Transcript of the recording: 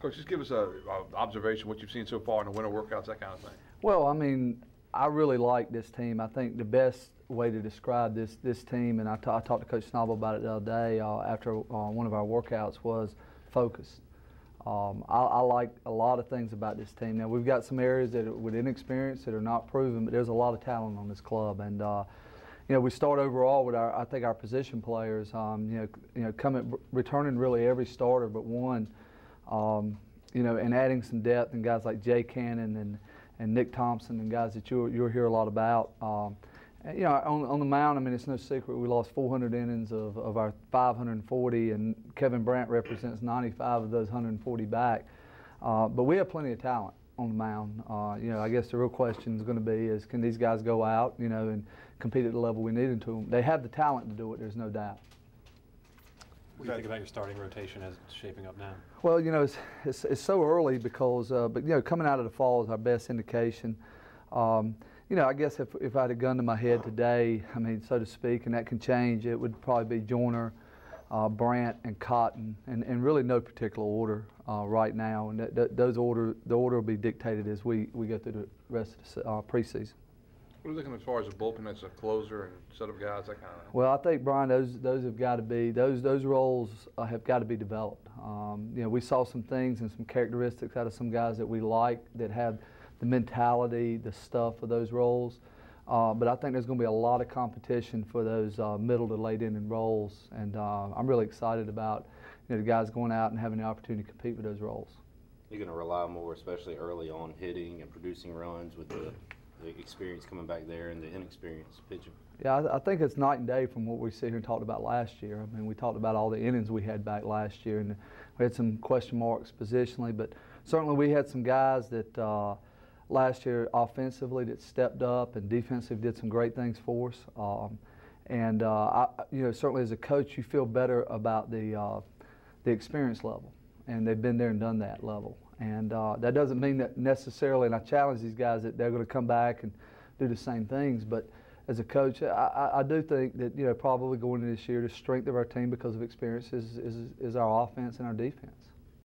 Coach, just give us a observation, what you've seen so far in the winter workouts, that kind of thing. Well, I mean, I really like this team. I think the best way to describe this team, and I talked to Coach Snobble about it the other day after one of our workouts, was focus. I like a lot of things about this team. Now, we've got some areas that are with inexperience that are not proven, but there's a lot of talent on this club. And you know, we start overall with I think our position players. Returning really every starter but one. You know, and adding some depth and guys like Jay Cannon and Nick Thompson and guys that you'll hear a lot about. You know, on the mound, I mean, it's no secret we lost 400 innings of our 540, and Kevin Brandt represents 95 of those 140 back. But we have plenty of talent on the mound. You know, I guess the real question is going to be is, can these guys go out, you know, and compete at the level we need them to? They have the talent to do it, there's no doubt. What do you think about your starting rotation as it's shaping up now? Well, you know, it's so early because, but you know, coming out of the fall is our best indication. You know, I guess if I had a gun to my head today, I mean, so to speak, and that can change, it would probably be Joyner, Brandt, and Cotton, and really no particular order right now. And the order will be dictated as we go through the rest of the preseason. What are you looking as far as a bullpen as a closer and set of guys, that kind of thing? Well, I think, Brian, those have got to be those roles have got to be developed. You know, we saw some things and some characteristics out of some guys that we like that have the mentality, the stuff for those roles. But I think there's going to be a lot of competition for those middle to late inning roles, and I'm really excited about, you know, the guys going out and having the opportunity to compete with those roles. You're going to rely more, especially early on, hitting and producing runs with the experience coming back there and the inexperienced pitching. Yeah, I think it's night and day from what we sit here and talked about last year. I mean, we talked about all the innings we had back last year, and we had some question marks positionally, but certainly we had some guys that last year offensively that stepped up, and defensively did some great things for us. You know, certainly as a coach, you feel better about the experience level, and they've been there and done that level. And that doesn't mean that necessarily, and I challenge these guys, that they're going to come back and do the same things. But as a coach, I do think that, you know, probably going into this year, the strength of our team because of experience is our offense and our defense.